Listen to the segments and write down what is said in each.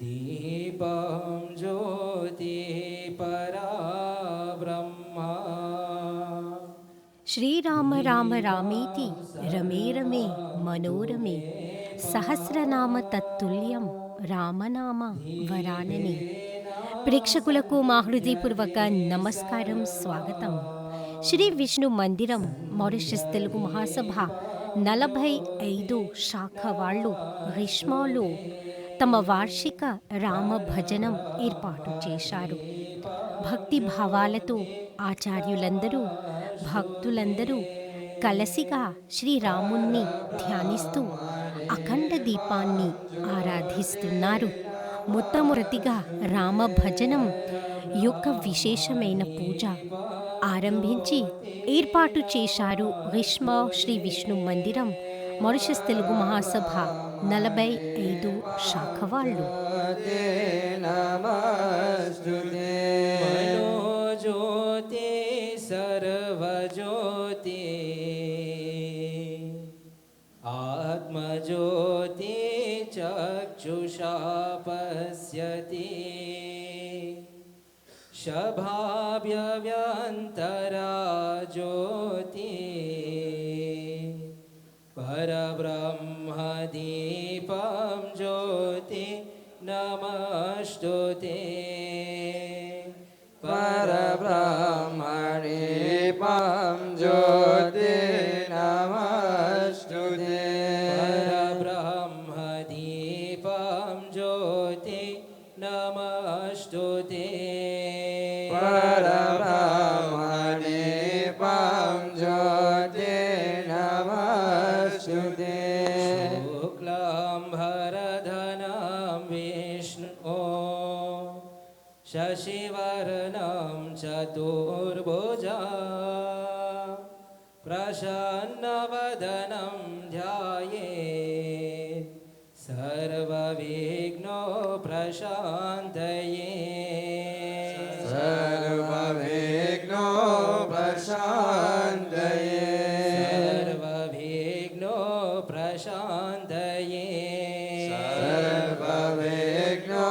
दीपं ज्योति पराब्रह्मा। श्रीराम राम रामेति रमे रमे मनोरमे సహస్రనామ తత్తుల్యం రామనామ వరాననే. ప్రేక్షకులకు మా హృదయపూర్వక నమస్కారం, స్వాగతం. శ్రీ విష్ణు మందిరం మారిషస్ తెలుగు మహాసభ 45 శాఖ వాళ్ళు గ్రీష్మాలో తమ వార్షిక రామ భజనం ఏర్పాటు చేశారు. భక్తి భావాలతో ఆచార్యులందరూ భక్తులందరూ కలసిగా శ్రీరాముణ్ణి ధ్యానిస్తూ అఖండ దీపాన్ని ఆరాధిస్తున్నారు. మొట్టమొదటిగా రామ భజనం యొక్క విశేషమైన పూజ ఆరంభించి ఏర్పాటు చేశారు గ్రీష్మ శ్రీ విష్ణు మందిరం మారిషస్ తెలుగు మహాసభ 45 శాఖ వాళ్ళు. मनोज्योति सर्वज्योति आत्मज्योति चक्षुषा पश्यति शभाव्यव्यन्तरा ज्योति परब्रह्मदीपं ज्योति नमस्तुते परब्रह्मदीपं ज्योति नमस्तुते परब्रह्मदीपं ज्योति नमस्तुते परब्रह्मदीपं ज्योति नमस्तुते शुक्लाम्बरधरं विष्णु शशिवर्णं चतुर्भुजा प्रसन्नवदनं ध्यायेत् सर्वविघ्नो प्रशान्तये सर्वविघ्नो प्रशान्तये सर्वविघ्नो प्रशान्तये सर्वविघ्नो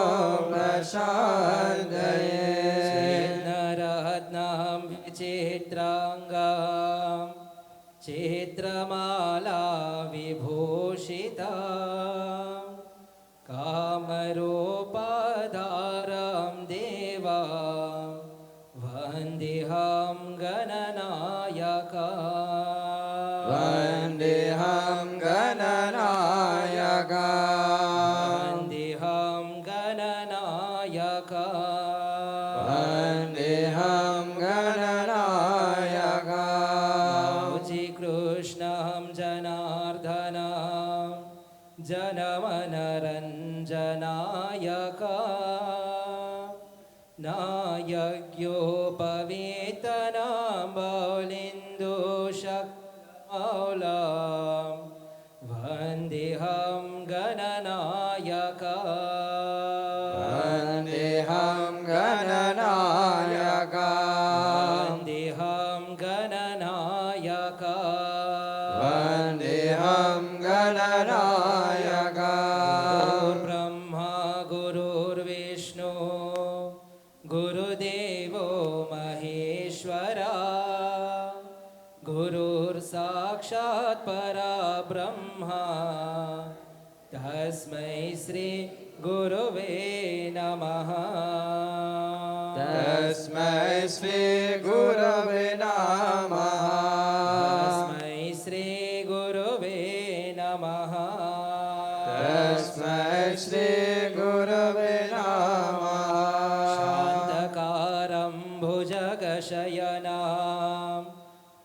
प्रशान्तये स्निग्धरत्नं विचित्राङ्गां चित्रमाला विभूषिता कामरूपधारं देवा वन्देऽहं गणनायका वन्देऽहं गणनायका वन्देऽहं गणनायका वन्देऽहं गणनायका कृष्णं जनार्दनं जनमनरञ्जनायका नायज्ञोपवेतनं बौलिन्दुशक्मौलं वन्देऽहं गणनायका वन्देऽहं गणनायका वन्देऽहं गणनायका वन्देऽहं गणनायका गुरुर्ब्रह्मा गुरुर्विष्णु गुरुदेवो महेश्वरा गुरुर्साक्षात् परब्रह्मा तस्मै श्री गुरुवे नमः तस्मै श्री गुरवे नमः तस्मै श्री गुरुवे नमः तस्मै श्री गुरवे नमः शान्तकारं भुजगशयनं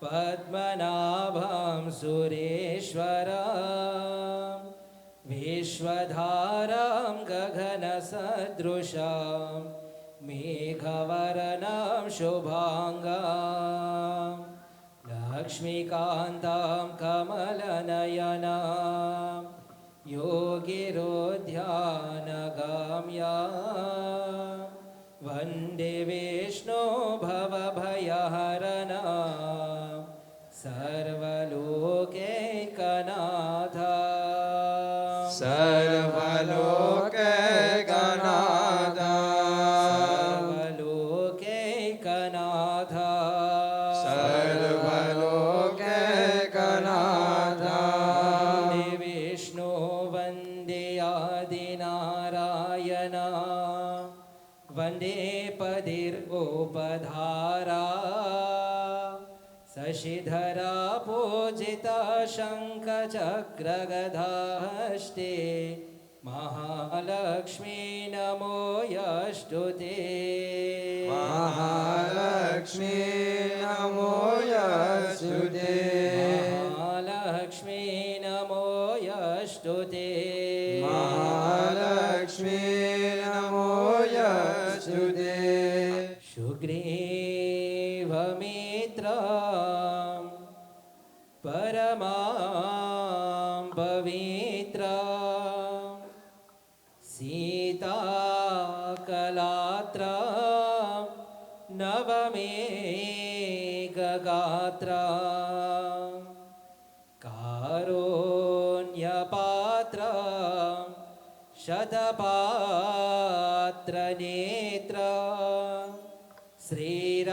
पद्मनाभं सुरेश्वरं विश्वधारं गगनसदृशं मेघवर्णं शुभाङ्गं लक्ष्मीकान्तं कमलनयनं योगिरोध्यानगाम्यं वन्दे विष्णु भवभयहरणं सर्वलोकैकनाथं सर्वलोकैकनाथं नारायण वन्दे पदिर्गोपधारा शशिधरा पूजिता शङ्खचक्रगदाष्टे महालक्ष्मी नमो यस्तुते महालक्ष्मी नमो यस्तुते महालक्ष्मी नमो यस्तुते महालक्ष्मी नमो यस्तुते सुग्रीवमित्रं परमां पवित्रं सीताकलात्रं नवमेकगात्रं कारुण्यपात्रं शतपात्रनेत्रं श्रीरामचन्द्रं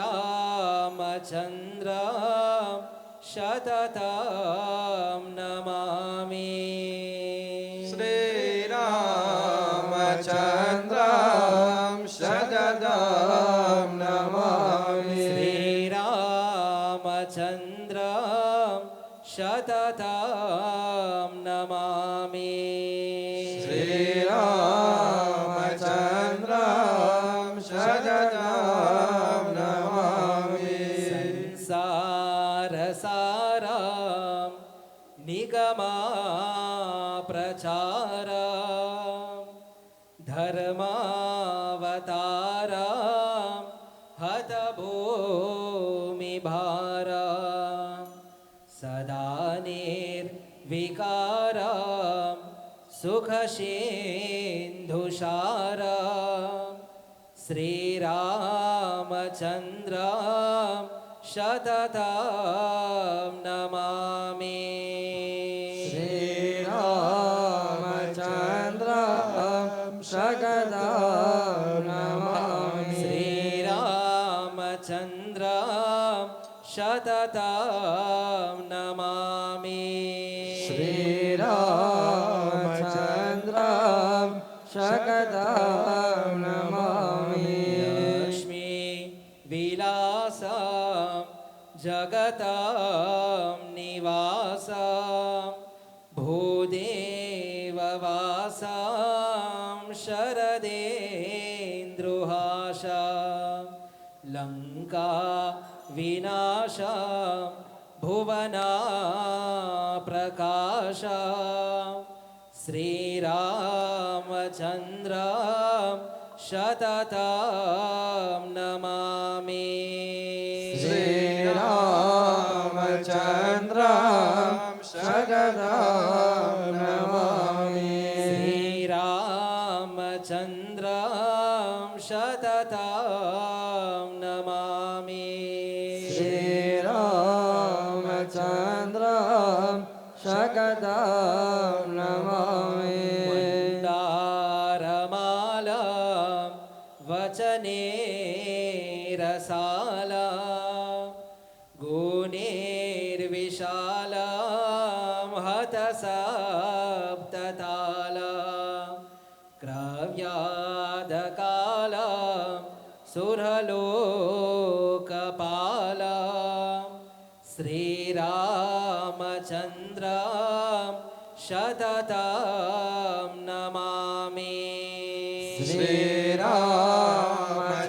शततं नमामि श्रीरामचन्द्रं शततं नमामि श्रीरामचन्द्रं शततं नमामि श्रीरामचन्द्रं शततं नमामि संसारसारं निगमाप्रचारं धर्मावतारं हतभूमिभारं सदा निर्विकारं सुखसिन्धुसारं श्रीरामचन्द्रं शततं नमामि श्रीरामचन्द्रं शततं नमामि श्रीरामचन्द्रं शततं नमामि श्रीरामचन्द्रं शततं नमामि लक्ष्मी विलासं जगतं निवासं भूदेववासं शरदेन्द्रुहासं लङ्का विनाशं भुवना प्रकाशं श्रीरामचन्द्रं शततं नमामि श्रीरामचन्द्रं शततं नमामि श्रीरामचन्द्रं शततं नमामि श्रीरामचन्द्रं शततं नमामि मन्दारमालं वचने रसालं गुणैर्विशालं हतसप्ततालं क्रव्यादकालं सुरलोकपालं श्रीरामचन्द्रं शततं नमामि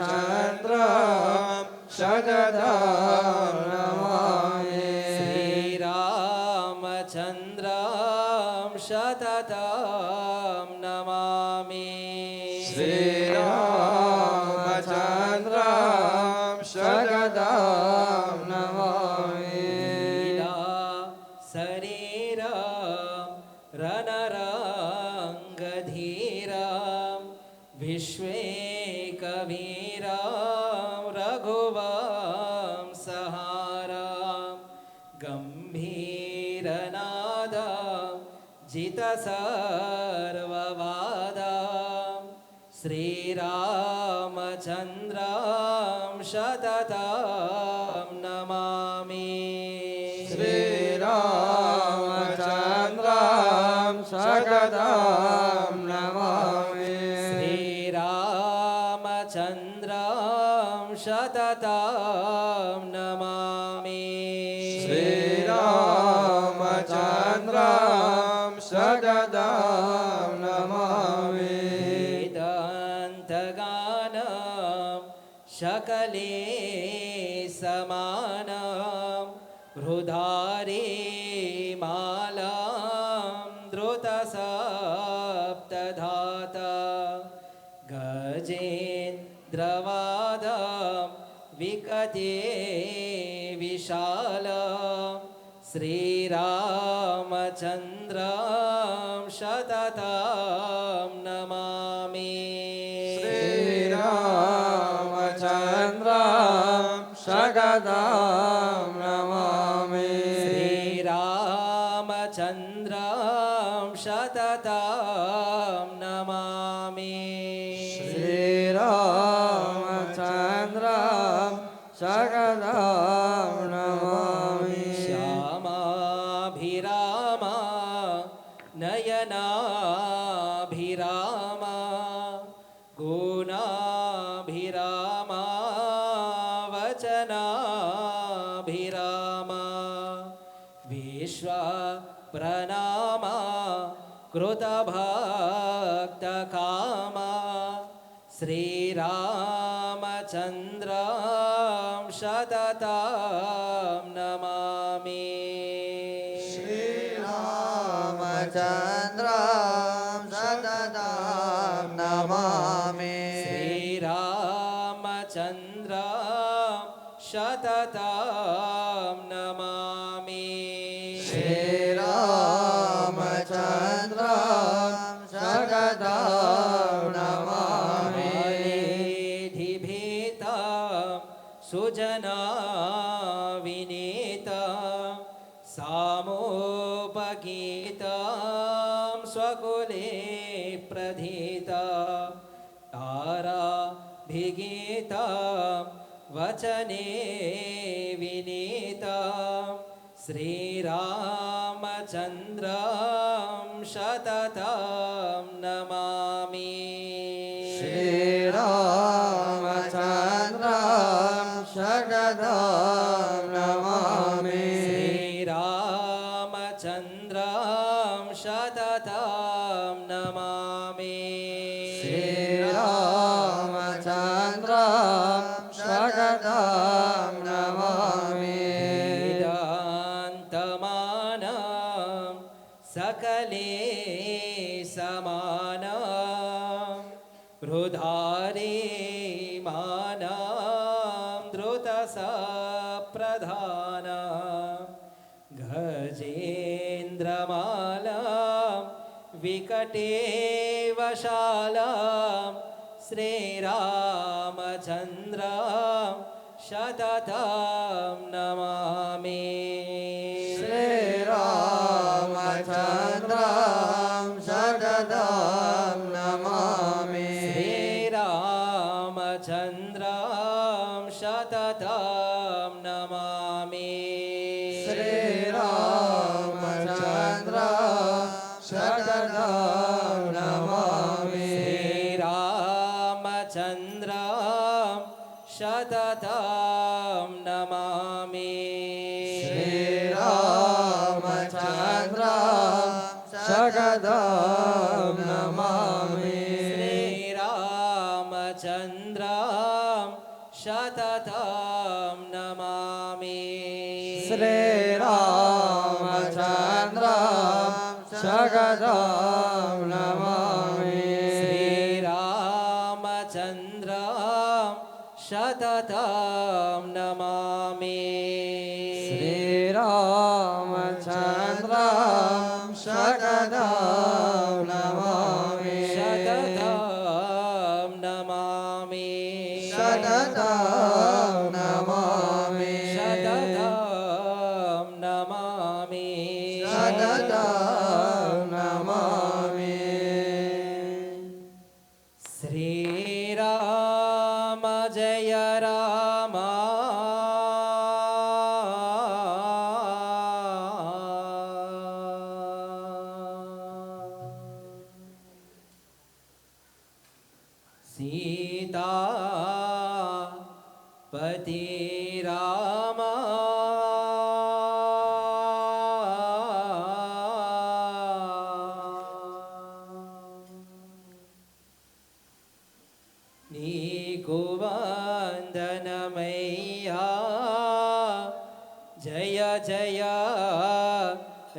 श्रीरामचन्द्रं शततं नमामि श्रीरामचन्द्रं शततं नमामि श्रीरामचन्द्रं शततं नमामि शरीरं रणरङ्गधीरं विश्वेकवीरं रघुवंशहारं गम्भीरनादं जितसर्ववादं श्रीरामचन्द्रं शततं नमामि श्रीरामचन्द्रं शततं नमामि शततं नमामि श्रीरामचन्द्रं शततं नमामि वेदान्तगानं शकले समानं हृदारे मालां द्रुतसप्तधाता गजेन्द्रवादं विकटे विशालं श्रीरामचन्द्रं शततं नमामि श्रीरामचन्द्रं शततं नमामि श्रीरामचन्द्रं शततं नमामि श्रीरामचन्द्रं शततं नमामि श्यामाभिरामा नयनाभिरामा गुणाभिरामा वचनाभिरामा विश्वप्रणामा कृतभक्तकामा श्रीरामचन्द्रं शततं नमामि श्रीरामचन्द्रं शततं नमामि श्रीरामचन्द्रं शततं नमामि श्रीरामचन्द्रं शततं नमामि हरेधिभीतं सुजना विनीतं सामोपगीतं स्वकुले प्रधीतं ताराभिगीतं वचने विनीतं श्रीरामचन्द्रं शततं नमामि श्रीरामचन्द्रं शततं नमामि श्रीरामचन्द्रं शततं नमामि श्रीरामचन्द्रं शततं नमामि वेदान्तमानं सकले समानं हृदारे मानं द्रुतसप्रधानं गजेन्द्रमालां विकटे वशालां श्रीरामचन्द्रं शततं नमामि श्रीरामचन्द्रं शततं नमामि श्रीरामचन्द्रं शततं नमामि श्रीरामचन्द्रं शततं नमामि श्रीरामचन्द्रं शततं नमामि श्रीरामचन्द्रं शततं नमामि श्रीरामचन्द्रं शततं नमामि श्रीरामचन्द्रं शततं नमामि श्रीरामचन्द्रं शततं नमामि श्रीरामचन्द्रं शततं नमामि शततं नमामि शततं नमामि शततं नमामि शततं नमामि श्रीराम जय राम सीता పతి రామ నీకు వందనమయ్యా జయ జయ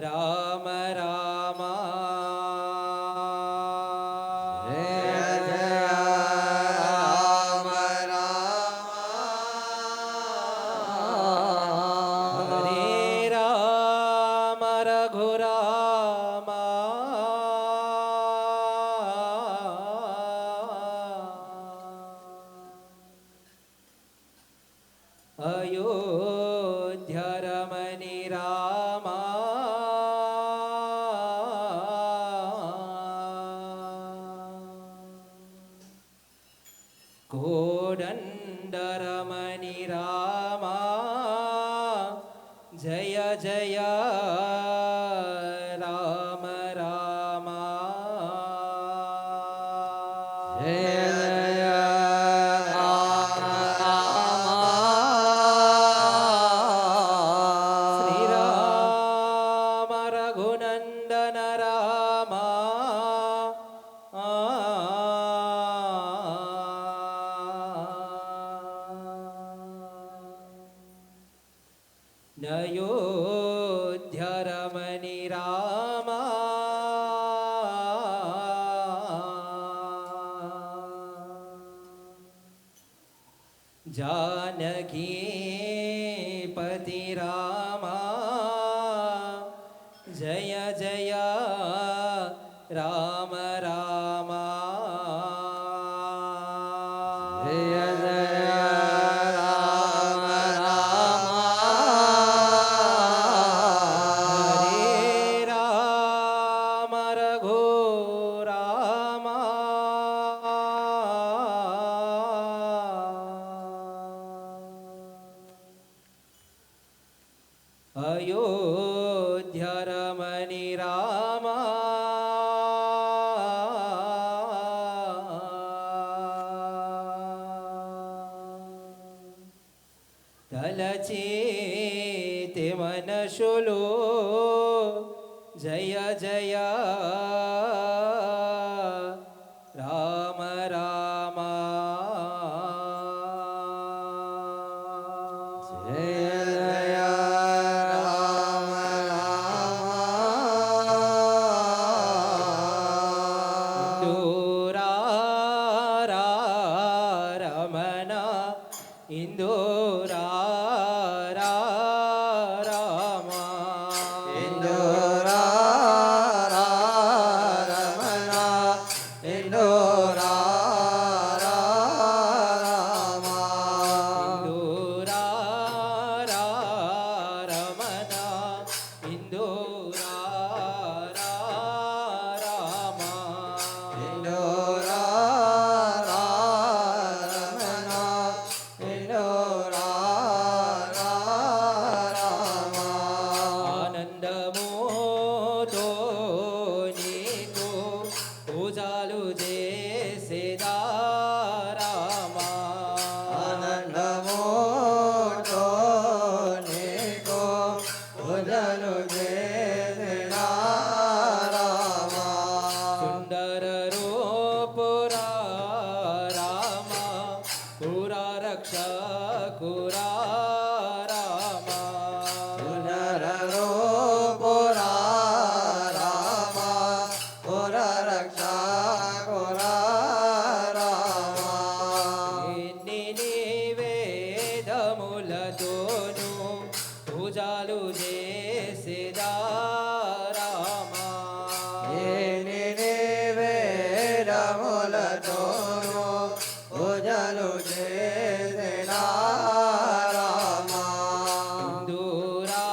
రామ రామ జయ జయ రామ రామ హరే రామ రఘురామ అయోధ్య రమణి రామ కోదండరమణి రామ జయ జయ రామ రామ జయ జయ రామ శ్రీరామ రఘునందన రామ నయోధ్య రమణి రామ जानकी पति राम जय जय राम राम జయ జయ రామ రామ हरे राम रघु राम अयोध्य रमणि राम తలచేతి మనసులో జయ జయ రామ రామ జయ జయ రామ రామ ఇందూరా రమణ ఇందూరా రామ ఇందోరా రమణ ఇందోరా రామ ఇందూరా రమణ ఇందూరా రామ ఇందోరా రమణ ఇందోరా రామ ఆనందముతో నీకు పూజలు చేసేదా రామ ఆనందమోతో నీకు పూజలు చేసినా రామ సుందర రూపురా రామ పురా రక్షకురా రామ పునరూపురా రామ పురరక్షా కురా రామ ఎన్ని నివేదములతోను పూజలు చేసేదా రామ ఏని నివేదములతోను పూజలు చేసినా రామ ఇందూరా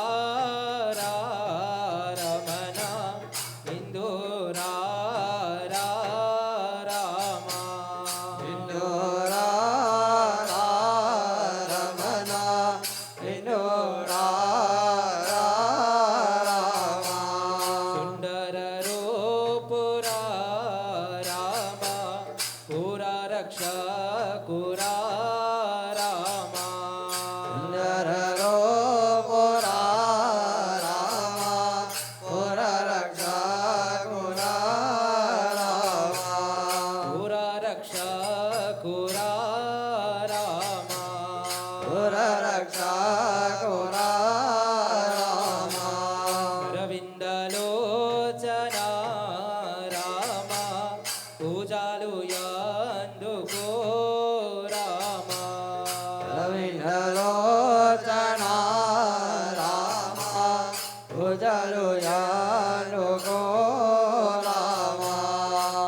రమణ ఇందూరా రామ ఇందోరా రమణ ఇందోరా రామ సుందర రూపురా రామ పురా రక్షకురా రామ కురా రామ పురరక్షా కురా రామ అరవిందలోచన రామ పూజలు యందుకో రామ రవిందలోచన రామ పూజలు యానుకో రామ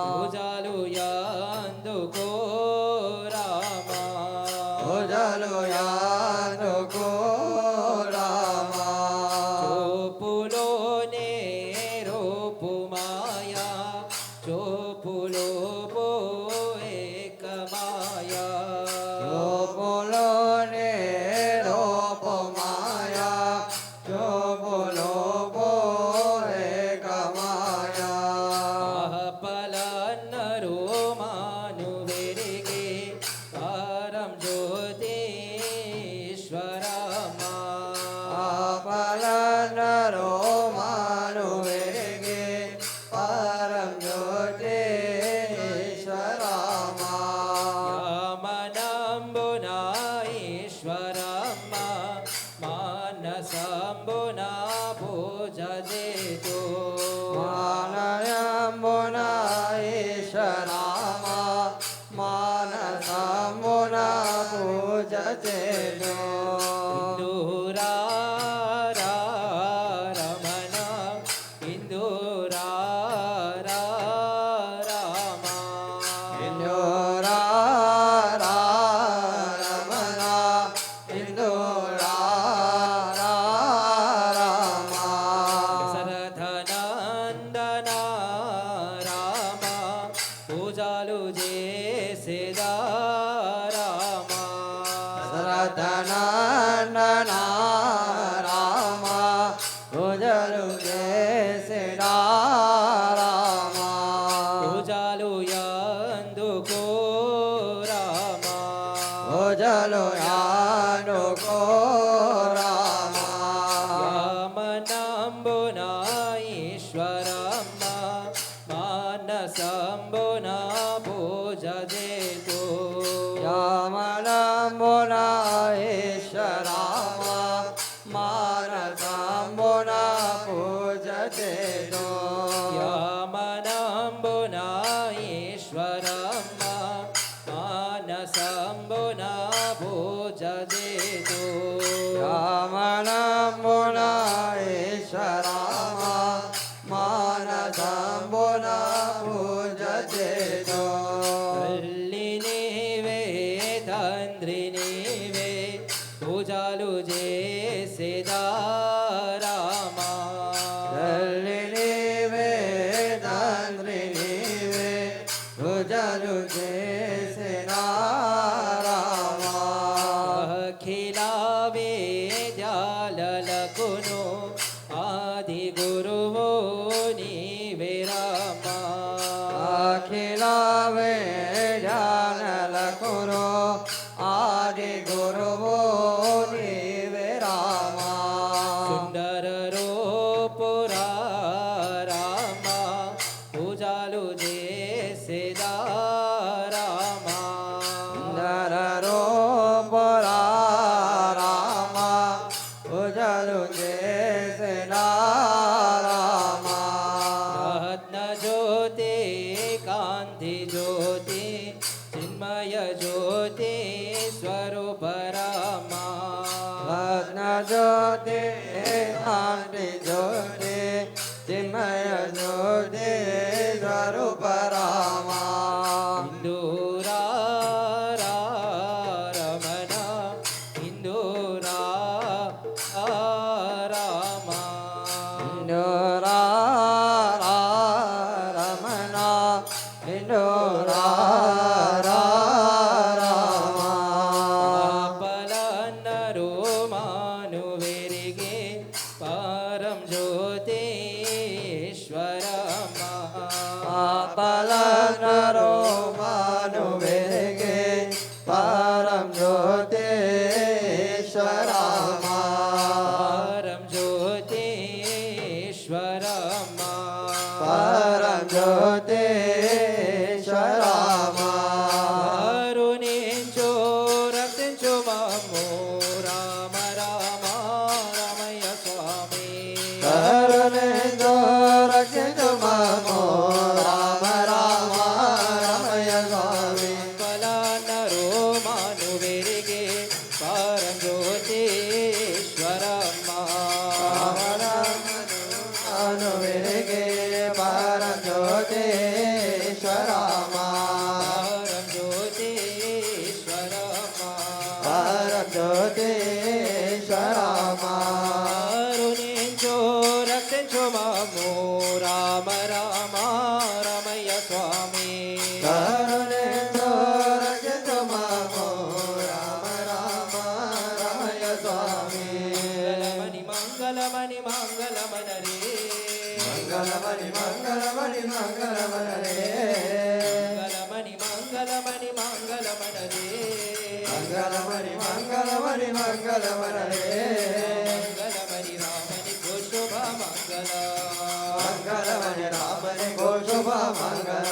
పూజలు యందుకో రామ పూజలు యానుకో రామ చూపులోనే రూపు మాయా చూపులో ఏకమాయా చూపులోనే రూపు మాయా చూపులో ఏకమాయా పలన్నరు మాను వెరిగే పరం జ్యోతీశ్వరమా ఆపలనరో మాను వెరిగే పరం జ్యోతీశ్వరామా యామనంబునా ఈశ్వరమ్మ మానసంబునా పూజ చేతు మానయంబున ఈశ్వరామ మానసంబున పూజ చేను ఇందూరా రమణ ఇందూరా రామ ఇందోరా రమణ ఇందోరా రామ దశరథనందన రామ పూజలు చేసేదా రామ శరదనందన రామ పూజలు చేసిరా రామ పూజలు యందుకో రామ పూజలు యానుకో రామ యామనంబునా ఈశ్వరమ్మ మానసంబునా పూజ చేతు యామనంబున ఈశ్వరామ మానసంబున పూజ చేను యామనంబునా ఈశ్వరమ్మ మానసంబునా పూజ చేతు యామనంబున ఈశ్వరామ మానసంబున పూజ చేను తల్లి నీవే తండ్రి నీవే పూజలు చేసేదా రామ తల్లి నీవే తండ్రి నీవే పూజలు చేసిన రామ అఖిల వేద్యాలకును ఆది గురువు నీవే రామ అఖిల వేదానలకును ఆది గురువు నీవే రామ సుందర రూపురా రామ పూజలు చేసేదా రామ సుందరరో పరా రామ పూజలు చేసిన రామ రత్న జ్యోతి కాంతి జ్యోతి చిన్మయ జ్యోతి స్వరూప రామ రత్న జ్యోతి కాంతి జ్యోతి చిన్మయ జ్యోతి స్వరూప రామ ఇందూరా రమణ ఇందూరా రామ ఇందోరా రమణ ఇందోరా రామ పలన్నరు మాను వెరిగే పరం జ్యోతీశ్వరమా పలన పరజ్యోతిశ్వరామా కరుణించు రక్షించు మమ్ము రామ రామ రమయ్య స్వామి కరుణించు రక్షించు మాము రామ రామ రమయ స్వామి మంగళమణి మంగళమణి మంగళమణి మంగళమణి మంగళమణి మంగళమణి మంగళమణి మంగళమణి మంగళమణి మంగళమణి రామని శుభ మంగళ మంగళమణి రామని శుభ మంగళ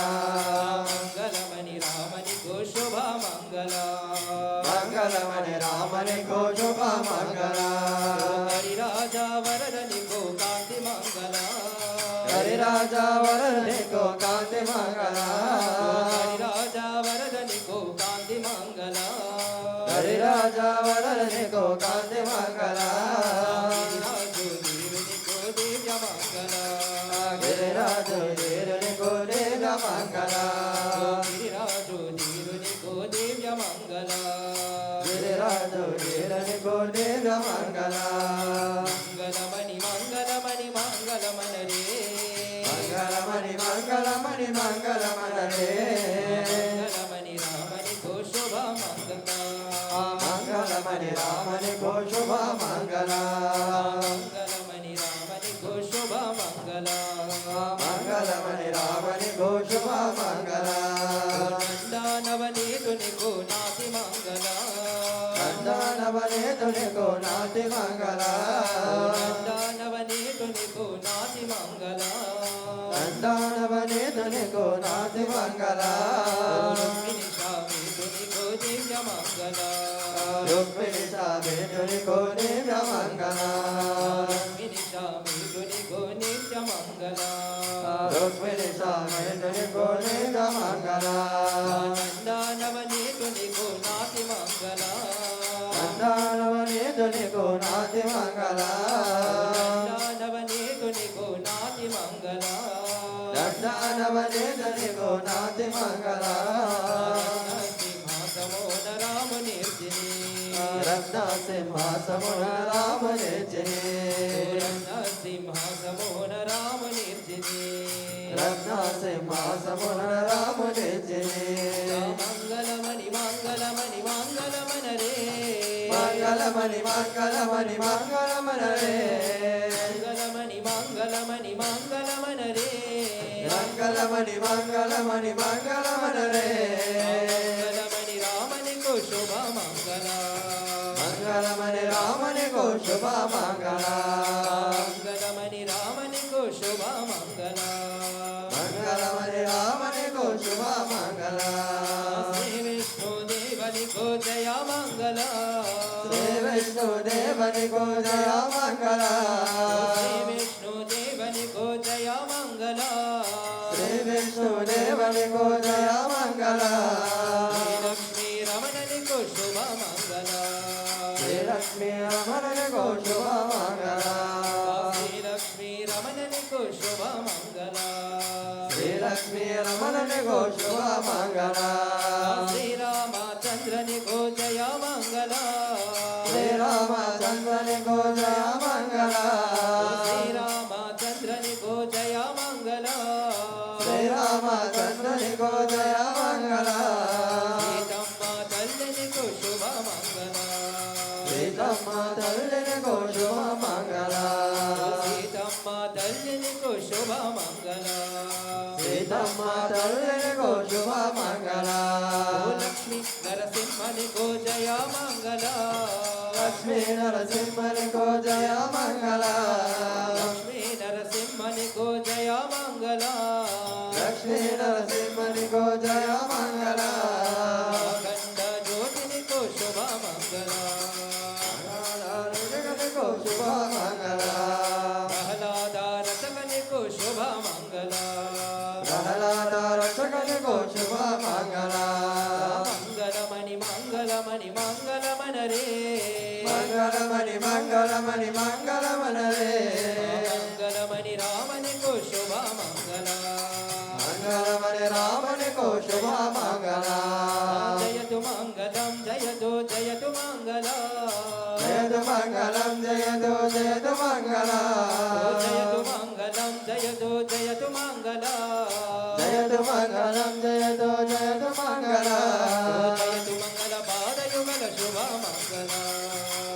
మంగళమణి రామని శుభ మంగళ మంగళమణి రామని శుభ మంగళ హరిరాజా వరదని కాంతి మంగళ హరిరాజా వరని కాంతి మంగళ హరిరాజా వరదని కాంతి మంగళ హరిరాజా వరని కాంతి మంగళ గిరిరాజు వీరునికో దివ్య మంగళ గిరిరాజు వీరుని దివ్య మంగళ గిరిరాజు వీరునికో దివ్య మంగళ గిరిరాజు వీరుని దివ్య మంగళ మంగళమణి మంగళమణి మంగళమణి మంగళమణి మంగళమణి మంగళమణి మంగళమణి రామని శుభ మంగళ మంగళమణి రామని శుభ మంగళ మంగళమణి రామని శుభ మంగళ మంగళమణి రామని శుభ మంగళ నందానవనీతునికు నాతి మంగళ నందనవనేతునికు నాటి మంగళ నందానవనీతునికు నాతి మంగళ నందనవనేతునికు నాటి మంగళ రుక్మిణి శామీతునికు దివ్య మంగళ రుక్మిణి సామేతునికు దివ్య మంగళ రుక్మిణి శామీతునికు నిత్య మంగళ రుక్మిణి సామేతునికు దివ్య మంగళ నందానవనీతునికు నాతి మంగళ నందనవనేతునికు నాటి మంగళ నందానవనీతునికు నాతి మంగళ నందనవనేతునికు నాటి మంగళ సింహాసమోన రామునిర్జిని రత్న సింహాసమున రామనిర్జిని సింహాసమోన రామునిర్జిని రత్న సింహాసమున రామనిర్జిని మంగళమణి మంగళమణి మంగళమనరే మంగళమణి మంగళమణి మంగళమనరే మంగళమణి మంగళమణి మంగళమనరే మంగళమణి మంగళమణి మంగళమనరే మంగళమణి రామనికు శుభ మంగళ మంగళమణి రామనికు శుభ మంగళ మంగళమణి రామనికు శుభ మంగళ మంగళమణి రామనికు శుభ మంగళ శ్రీ విష్ణుదేవనికు జయ మంగళ శ్రీ విష్ణుదేవనికు జయ మంగళ శ్రీ విష్ణుదేవనికు జయ మంగళ శ్రీ విష్ణుదేవనికు జయ మంగళ లక్ష్మీ రమణనికు శుభ మంగళ శ్రీ లక్ష్మీ రమణనికు శుభ మంగళ శ్రీ లక్ష్మీ రమణనికు శుభ మంగళ శ్రీ లక్ష్మీ రమణనికు శుభ మంగళ శ్రీరామచంద్రనికు జయ మంగళ శ్రీరామచంద్రనికు జయ మంగళ శ్రీరామచంద్రనికు జయ మంగళ శ్రీరామచంద్రనికు జయ మంగళ సీతమ్మ తల్లినికు శుభ మంగళ సీతమ్మ తల్లినికు శుభ మంగళ సీతమ్మ తల్లినికు శుభ మంగళ సీతమ్మ తల్లినికు శుభ మంగళ ఓ లక్ష్మీ నరసింహనికు జయ మంగళ లక్ష్మీ నరసింహనికు జయ మంగళ లక్ష్మీ నరసింహనికు జయ మంగళ లక్ష్మీ నరసింహనికు జయ మంగళ అఖండ జ్యోతినికు శుభ మంగళ జగనికు శుభ మంగళ ప్రహ్లాద రసకనికు శుభ మంగళ ప్రహ్లాద రక్షకనికు శుభ మంగళ మంగళమణి మంగళమణి మంగళమనరే మంగళమణి మంగళమణి మంగళమనరే మంగళమణి రామనికు శుభ మంగళ మంగళమని రామునికు శుభమంగళం జయతు మంగళం జయతు జయతు మంగళం జయతు మంగళం జయతు జయతు మంగళం జయతు మంగళం జయతు జయతు మంగళం జయతు మంగళం జయతు జయతు మంగళం జయతు మంగళ పాదయుగల శుభ మంగళ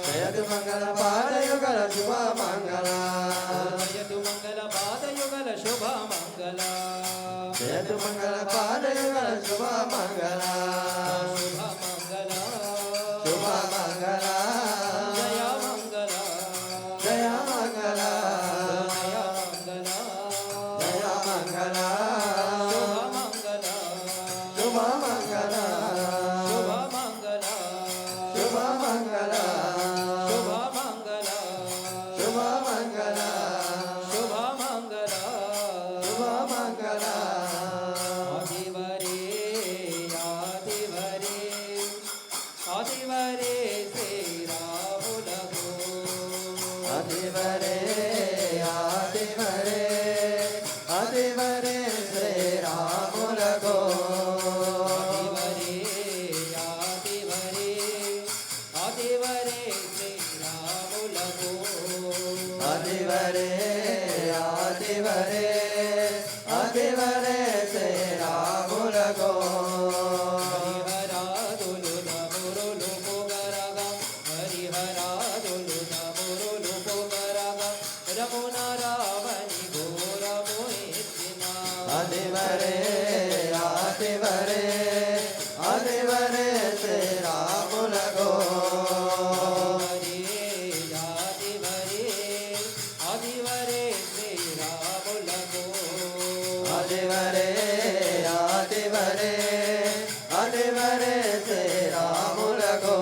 జయతు మంగళ పాదయుగల శుభమంగళం జయతు మంగళ పాదయుగల శుభ మంగళ జయతు మంగళ పాదయుగల శుభమంగళం శుభ మంగళ శుభమంగళం జయ మంగళ జయ మంగళ జయ మంగళ జయ మంగళ శుభ మంగళ శుభ మంగళ శుభ మంగళ శుభ మంగళ శుభ మంగళ శుభ మంగళ శుభ మంగళ శుభ మంగళ ఆదివరే ఆదివరే ఆదివరే శ్రీరాములకు అదివరే అదివరే అదివరే శ్రీరాములకు ఆదివరే ఆదివరే ఆదివరే శ్రీరాములకు అదివరే అదివరే అదివరే శ్రీరాములకు హరిహరాదులు నమురులు పొగరగా హరిహరాదులు నమురులు పొగరగా రమున రావణి ఘోరము ఎత్తిన అదివరే అదివరే అదివరే శ్రీరాములకు ఆదివరే ఆదివరే శ్రీరాములకు అదివరే అదివరే అదివరే శ్రీరాములకు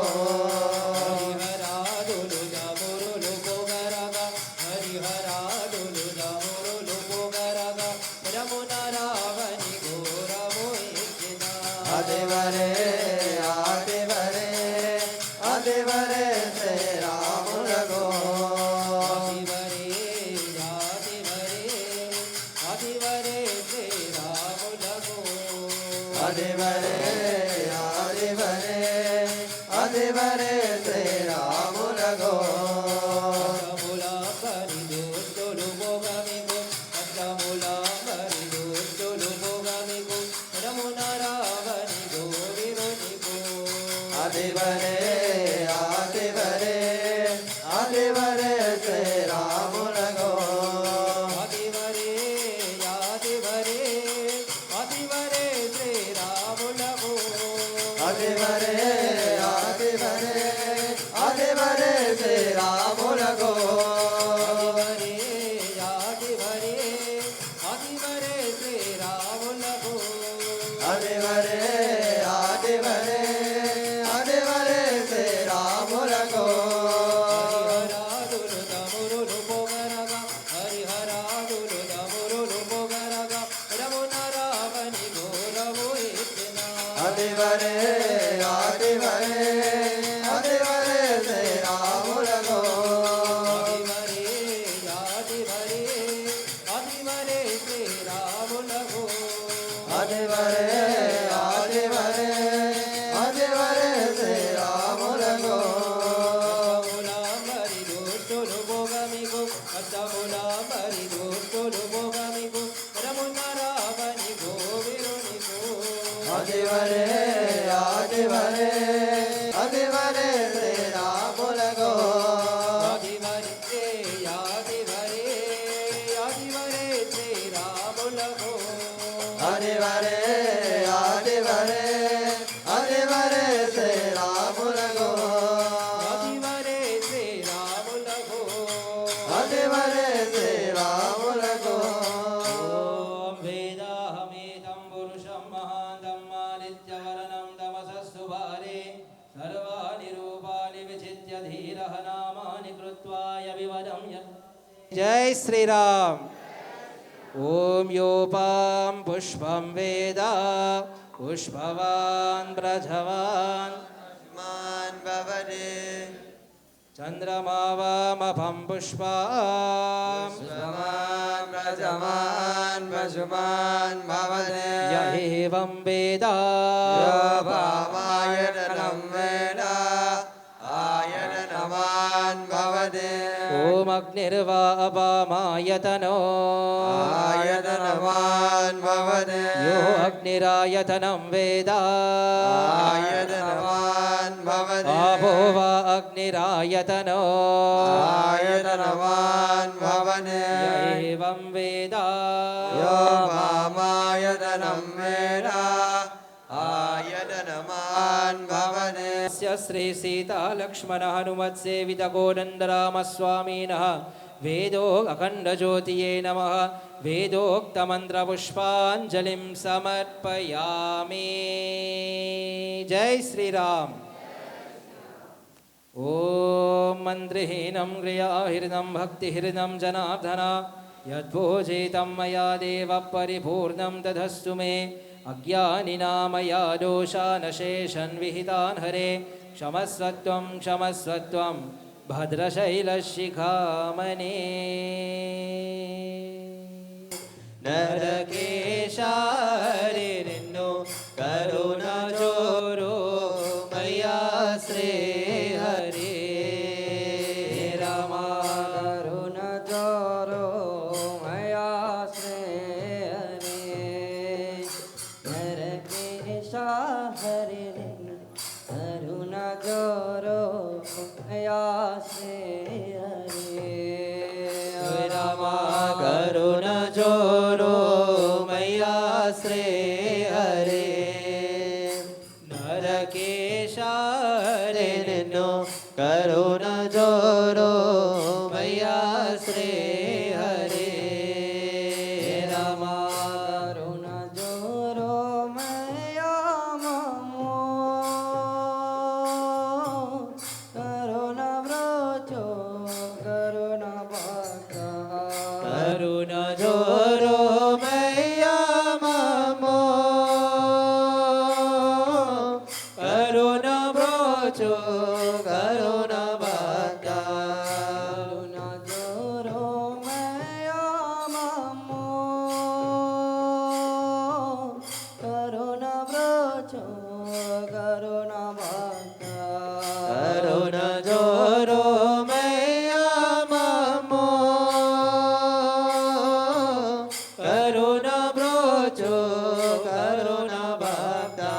హరిహరాదులు నమురులు పొగరగా హరిహరాదులు నమురులు పొగరగా రమున రావణి ఘోరము ఎత్తిన అదివరే అదివరే అదివరే శ్రీరాములకు ఆదివరే ఆదివరే ఆదివరే శ్రీరాములకు అదివరే అదివరే అదివరే శ్రీరాములకు అష్టముల పరిదోస్తులు భోగమిగు అష్టముల పరిదోస్తులు భోగమిగు రమున రావణి గోవిరునికు అదివరే అదివరే అదివరే శ్రీరాములకు ఆదివరే ఆదివరే ఆదివరే శ్రీరాములకు అదివరే అదివరే అదివరే శ్రీరాములకు ఆదివరే ఆదివరే ఆదివరే శ్రీరాములకు అదివరే అదివరే అదివరే శ్రీరాములకు హరిహరాదులు తమురులు పొగరగా హరిహరాదులు తమురులు పొగరగా రమున రావణి ఘోరము ఎత్తిన అదివరే అదివరే అదివరే శ్రీరాములకు ఆదివరే ఆదివరే ఆదివరే శ్రీరాములకు అదివరే అదివరే అదివరే శ్రీరాములకు అష్టముల మరి దోస్తులు భోగమిగు అష్టముల మరి దోస్తులు భోగమిగు రమున రావణి గోవిరునికు అదివరే అదివరే అదివరే శ్రీరాములకు ఆదివరే ఆదివరే ఆదివరే శ్రీరాములకు అదివరే అదివరే అదివరే శ్రీరాములకు ఆదివరే శ్రీరాములకు అదివరే శ్రీరాములకు ఓం వేదాహమేతం పురుషం మహాంతం మానిత్యవరణం తమసస్సు భారే సర్వాణి రూపాణి విచిత్య ధీరః నామాని కృత్వాయ వివదం జై శ్రీరామ్ ఓం యోపాం పుష్పం వేద పుష్పవాన్ ప్రజవాన్ మాన్ భవతి चन्द्रमावामभं पुष्पाम् पुष्पवान् प्रजवान् पशुमान् भवते य एवं वेद यो भावायतनं वेद आयतनवान् भवते ॐ अग्निर्वा अपामायतनो आयतनवान् भवते यो अग्निरायतनं वेद आयतनवान् भवते आपो वा अग्निरायतनो आयतनवान् भवते य एवं वेद यो भावायतनं वेद आयतनवान् भवते स्य श्री सीता लक्ष्मण हनुमत्सेवित कोदण्डरामस्वामिनः वेदो अखण्डज्योतिये नमः वेदोक्तमन्त्रपुष्पाञ्जलिं समर्पयामि जय श्रीराम ॐ मन्त्रिहीनं क्रियाहृदं भक्तिहृदं जनार्दन यद्भोजितं मया देव परिपूर्णं तदस्तु मे अज्ञानिना मया दोषानशेषन् विहितान् हरे क्षमस्वत्वं क्षमस्वत्वं भद्रशैलशिखामणे नरकेशारिन्नु करुणजोरो मया श्री हरे रमा करुणजोरो मया श्री हरे नरकेशा हरे करुणजोरो मया श्री हरे रमा करुणजोरो मया श्री हरे नरकेशारिन्नु करुणजोरो मया श्री हरे रमा करुणजोरो मया ममो करुणव्रजो करुणभक्ता करुणजोरो मया ममो करुणव्रजो करुणभक्ता करुणजोरो मया ममो करुणव्रजो करुणभक्ता करुणजोरो मया ममो करुणव्रजो करुणभक्ता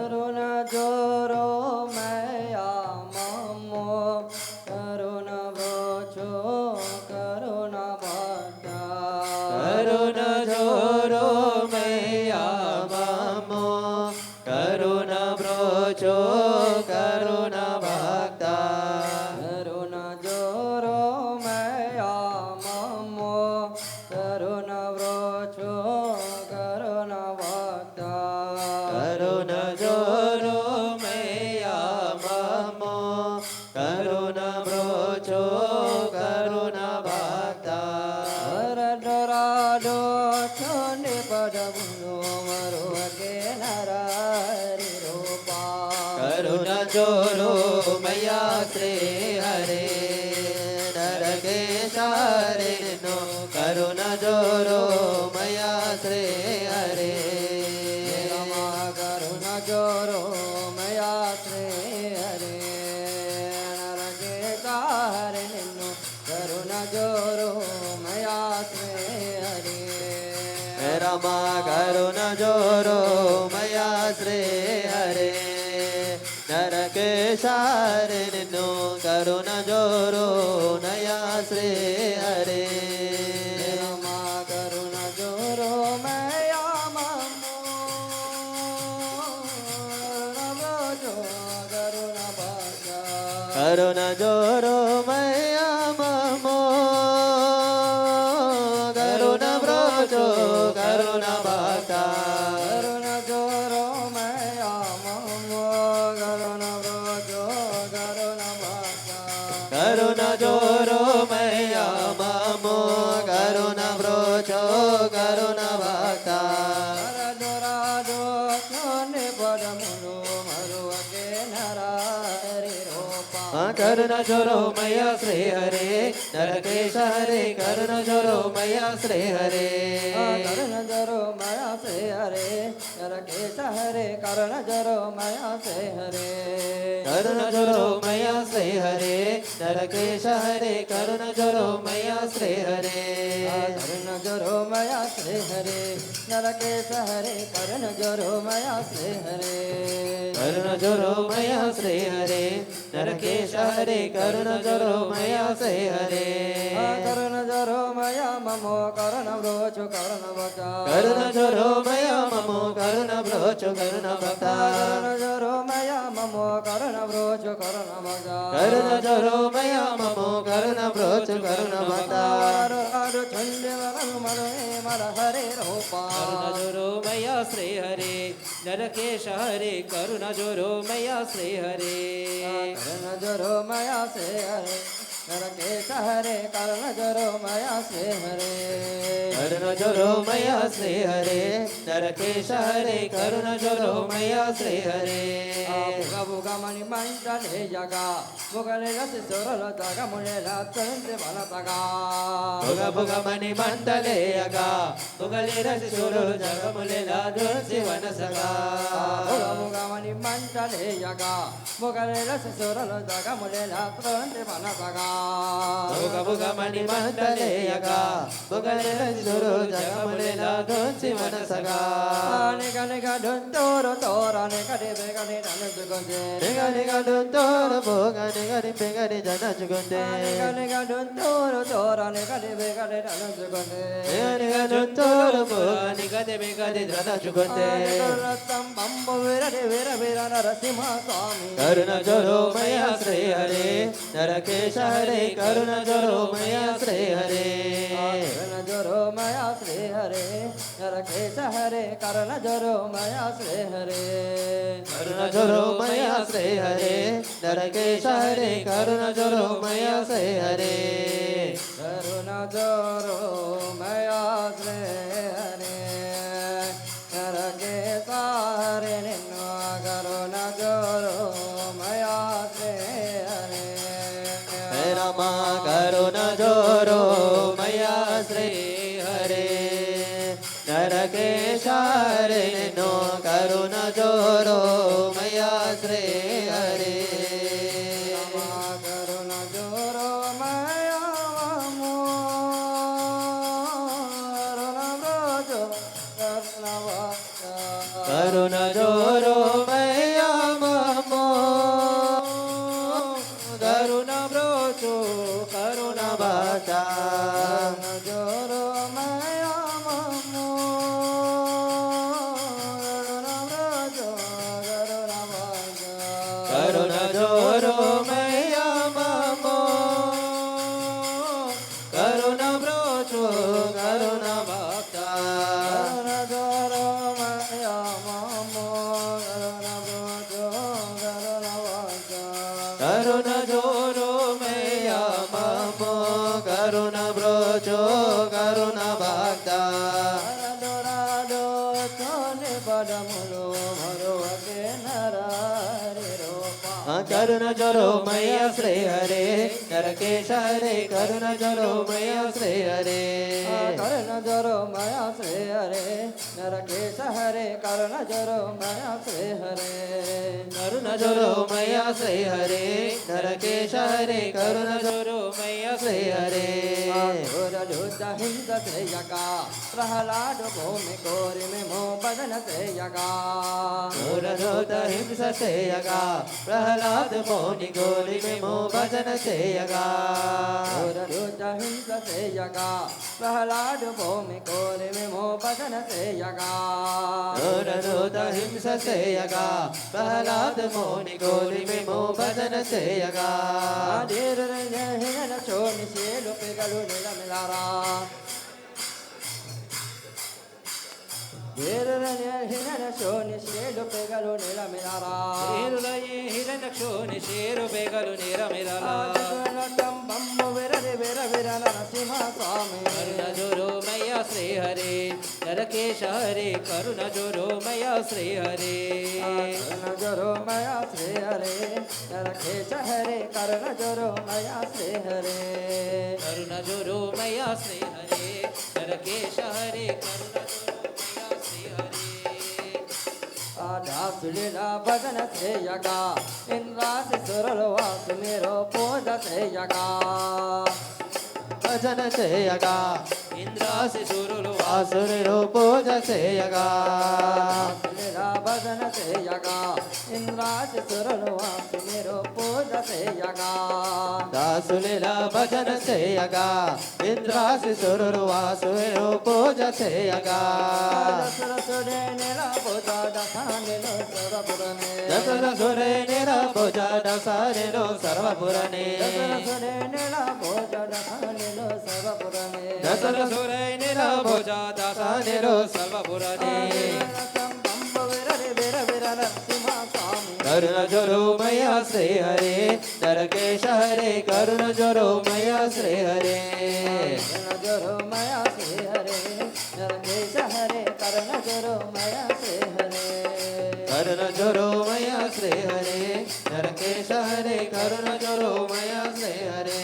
करुणजोरो मया ममो करुणव्रजो करुणभक्ता करुणजोरो मया ममो करुणव्रजो करुणभक्ता करुणजोरो मया ममो करुणव्रजो करुणभक्ता करुणजोरो मया ममो करुणव्रजो करुणभक्ता हरदरादो छोने पदमुनो मरुहके नरारिरूपा करुणजोरो मया श्री हरे नरकेशारिन्नु करुणजोरो मया श्री हरे रमा करुणजोरो मया श्री हरे नरकेशा हरे निन्नु करुणजोरो मया श्री हरे रमा करुणजोरो मया श्री हरे नरकेशारिन्नु करुणजोरो मया श्री हरे रमा करुणजोरो मया ममो करुणव्रजो करुणभक्ता करुणजोरो मया ममो करुणव्रजो करुणभक्ता करुणजोरो मया ममो करुणव्रजो करुणभक्ता करुणजोरो मया ममो करुणव्रजो करुणभक्ता हरदरादो छोने पदमुनो मरुहके नरारिरूपा కరుణ జోరోమయ శ్రీ హరే నరకేశ హరే కరుణ జోరోమయ శ్రీ హరే కరుణ జరో మయా శ్రీ హరే నరకేశ హరే కరుణ జరో మయా శ్రీ హరే కరుణ జోరోమయ శ్రీ హరే నరకేశ హరే కరుణ జోరోమయ శ్రీ హరే కరుణ జరో మయా శ్రీ హరే నరకేశ హరే కరుణ జరో మయా శ్రీ హరే కరుణ జోరోమయ శ్రీ హరే నరకేశ హరే కరుణ జోరోమయ శ్రీ హరే కరుణ జరో మయా మమో కరుణ వ్రోచు కరుణ భక్త కరుణ జోరోమయ మమో కరుణ బ్రోచు కరుణ భక్త కరుణ జరో మయా మమో కరుణ వ్రోచు కరుణ భక్త కరుణ జోరోమయ మమో కరుణ బ్రోచు కరుణ భక్త ఆరు చండి వరను మరునే మర హరే రూపా కరుణ జోరోమయ శ్రీ హరే నరకేశ హరే కరుణ జోరోమయ శ్రీ హరే కరుణ జరో మయా శ్రీ హరే నరకేశ హరే కరుణ జరో మయా శ్రీ హరే కరుణ జోరోమయ శ్రీ హరే నరకేశ హరే కరుణ జోరోమయ శ్రీ హరే బుగ బుగ మణి మంటలే జగా బుగలే రసి సొరల తగ ముళెల తంత్రి బల తగా బుగ బుగ మణి మండలేయగా బుగలి రసి సురులు జగములిలా దుర్సి వనసగా బుగ బుగ మణి మంటలే జగా బుగలే రసి సొరల తగ ముళెల తంత్రి బల తగా బుగ బుగ మణి మండలేయగా బుగలి రసి సురులు జగములిలా దుర్సి వనసగా నిగ నిగ డుంతోరు తోర నిగ దివె గని ననుజుకొందే నిగని గడు తోరు బోగ నిగని పెగని జనచుకుంటే నిగ నిగ డుంతోరు తోర నిగ దివె గని ననుజుకొందే నిగని గడు తోరు బోగ నిగని పెగని జనచుకుంటే రత్తం బంబు విరడి విర విర నరసింహ స్వామి కరుణ జోరోమయ శ్రీ హరే నరకేశ హరే కరుణ జోరోమయ శ్రీ హరే కరుణ జరో మయా శ్రీ హరే నరకేశ హరే కరుణ జరో మయా శ్రీ హరే కరుణ జోరోమయ శ్రీ హరే నరకేశ హరే కరుణ జోరోమయ శ్రీ హరే కరుణ జరో మయా శ్రీ హరే నరకేశ హరే నిన్ను కరుణ జరో మయా శ్రీ హరే హే రమ కరుణ జోరోమయ శ్రీ హరే నరకేశ హరే నో కరుణ జోరోమయ శ్రీ హరే కరుణ జరో మయా మో కరుణ కరుణ బ్రోజో కరుణ జోరోమయ మమో కరుణ బ్రోచు కరుణ భక్త జరో మయా మమో కరుణ బ్రోజో కరుణ భక్త కరుణ జోరోమయ మమో కరుణ బ్రోచు కరుణ భక్త కరుణ జరో మయా మమో కరుణ బ్రోజో కరుణ భక్త కరుణ జోరోమయ మమో కరుణ బ్రోచు కరుణ భక్త రాడో తోని పదములు మరువకే నరారి రూపా కరుణ జోరోమయ శ్రీ హరే నరకేశ హరే కరుణ జోరోమయ శ్రీ హరే కరుణ జరో మయా శ్రీ హరే నరకేశ హరే కరుణ జరో మయా శ్రీ హరే కరుణ జోరోమయ శ్రీ హరే నరకేశ హరే కరుణ జోరోమయ శ్రీ హరే ఘోరలుద్ధ హింస శ్రేయక ప్రహ్లాదు భూమి కోరి మేము బదన శ్రేయక ఘోరరోధ హింస చేయగా ప్రహ్లాద మౌని గోరి మేము భజన చేయగా ఘోరలుద్ధ హింస శ్రేయక ప్రహ్లాదు భూమి కోరి మేము బదన శ్రేయక ఘోరరోధ హింస చేయగా ప్రహ్లాద మౌని గోరి మేము భజన చేయగా చోని శేలు పిగలు నిలమిలారా ಶೋನಿ ಶೇಲು ಪೆಗಲು ನಿಲಮಿಲಾರ ಹಿರಣ್ಯ నక్షోని శేరు బేగలు నిరమిరల జగనటం బంబు విరరి విర విర నరసింహ స్వామి కరుణ జోరో మయ్యా శ్రీ హరే నరకేశ హరే కరుణ జోరో మయ్యా శ్రీ హరే కరుణ జరో మయా శ్రీ హరే నరకేశ హరే కరుణ జరో మయా శ్రీ హరే కరుణ జోరో మయ్యా శ్రీ హరే నరకేశ హరే కరుణ జోరో మయ్యా శ్రీ హరే దాసుడిలా భజన చేయగా ఇంద్రాసి సురలు వాసు మీరు పూజ చేయగా భజన చేయగా ఇంద్రాసి సూరులు వాసురులు పూజ చేయగా దాసుడిలా భజన చేయగా ఇంద్రాసి సురలు వాసు మీరు పూజ చేయగా దాసులిలా భజన చేయగా ఇంద్రాసి సురులు వాసురులు పూజ చేయగా దశరథుడే నిల పూజ దశానిలో సురపురనే దశరథుడే నిర పూజ దశరిలో సర్వపురనే దశరథుడే నిల పూజ దశానిలో సురపురనే దశరథుడే నిర పూజ దశరిలో సర్వపురనే కరుణ జోరో మయ్యా శ్రీ హరే నరకేశ హరే కరుణ జోరో మయ్యా శ్రీ హరే జరో మయా శ్రీ హరే నరకేశ హరే కరుణ జరో మయా శ్రీ హరే కరుణ జోరో మయ్యా శ్రీ హరే నరకేశ హరే కరుణ జోరో మయ్యా శ్రీ హరే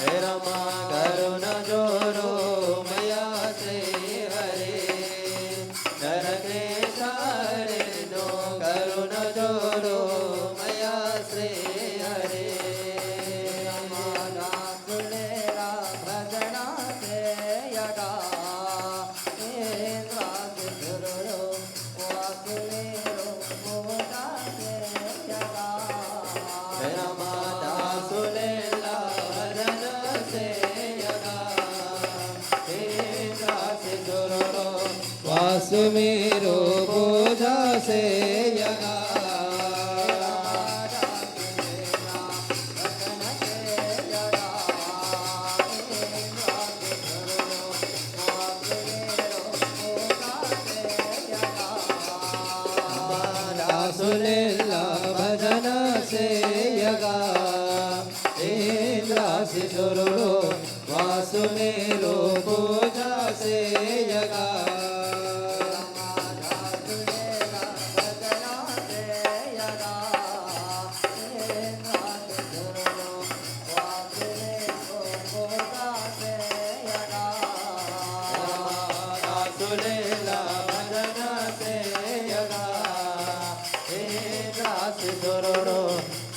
హే రమ కరుణ జోరో మయ్యా శ్రీ హరే నరకేశ హరే నో కరుణ జోరో మయ్యా శ్రీ హరే హే రమ దాసులేలా భజన సేయగా హే దాసి జోరో వాసు మీరు పూజ సేయగా దాసులేలా భజన సేయగా ఇంద్రాసి జోరో వాసు మీరు పూజ సేయగా దాసులేలా భజన సేయగా ఇంద్రాసి జోరో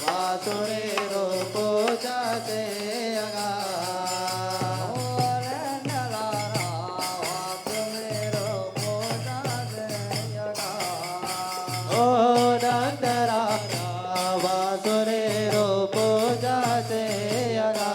వాసు మీరు పూజ సేయగా ఓ దండరా వాసురేరో పూజ సేయగా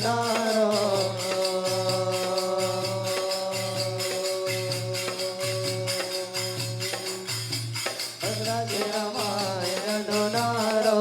నారో రాజరామాయణను నారో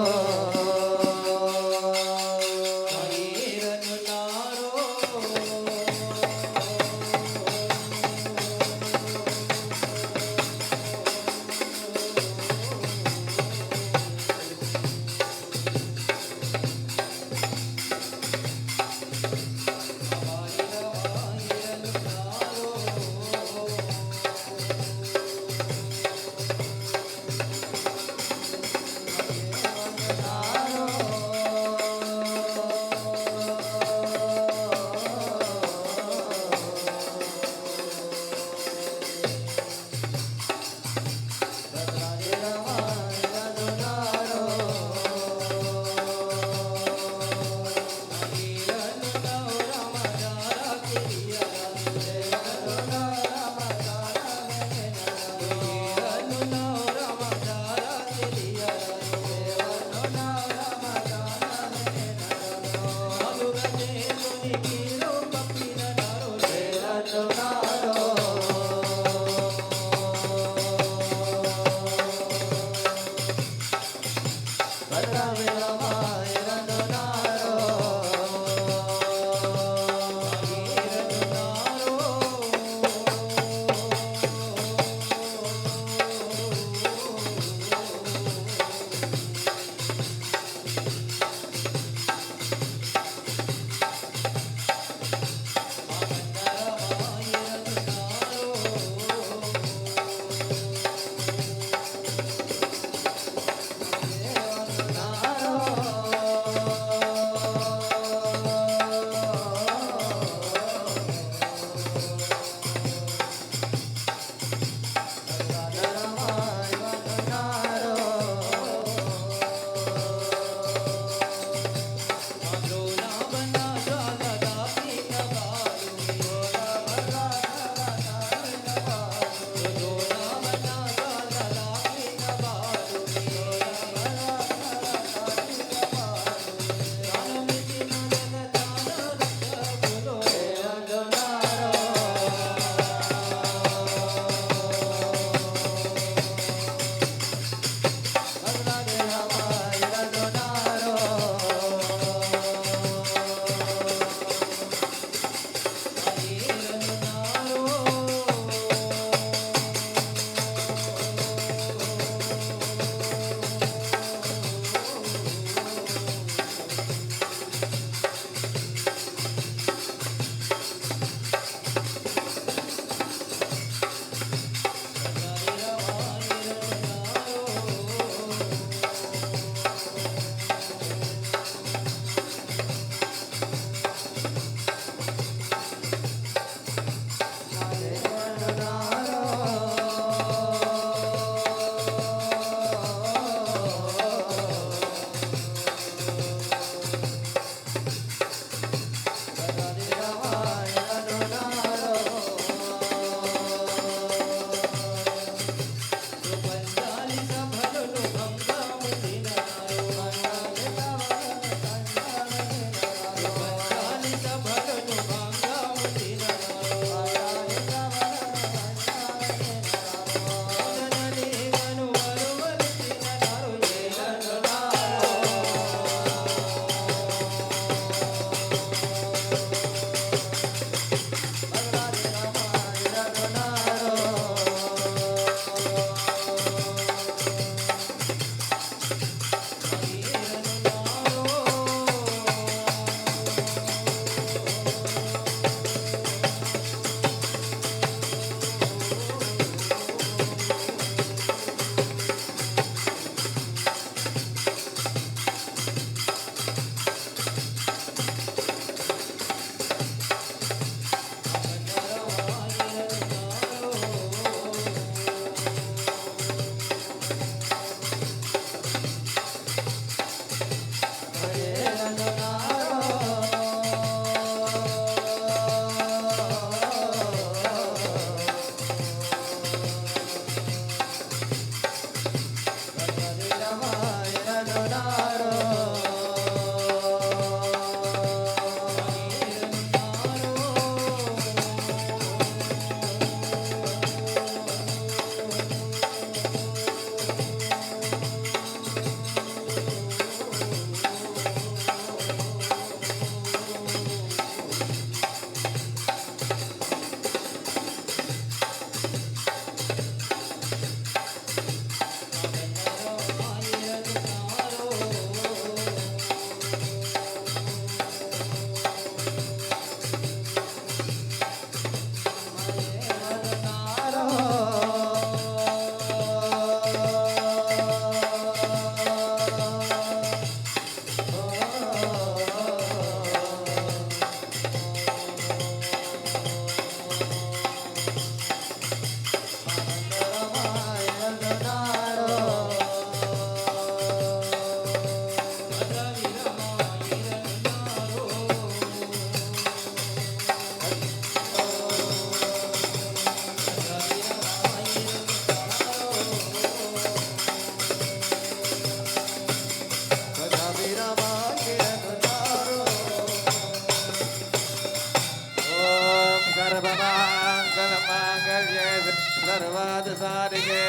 सर्वादसारिके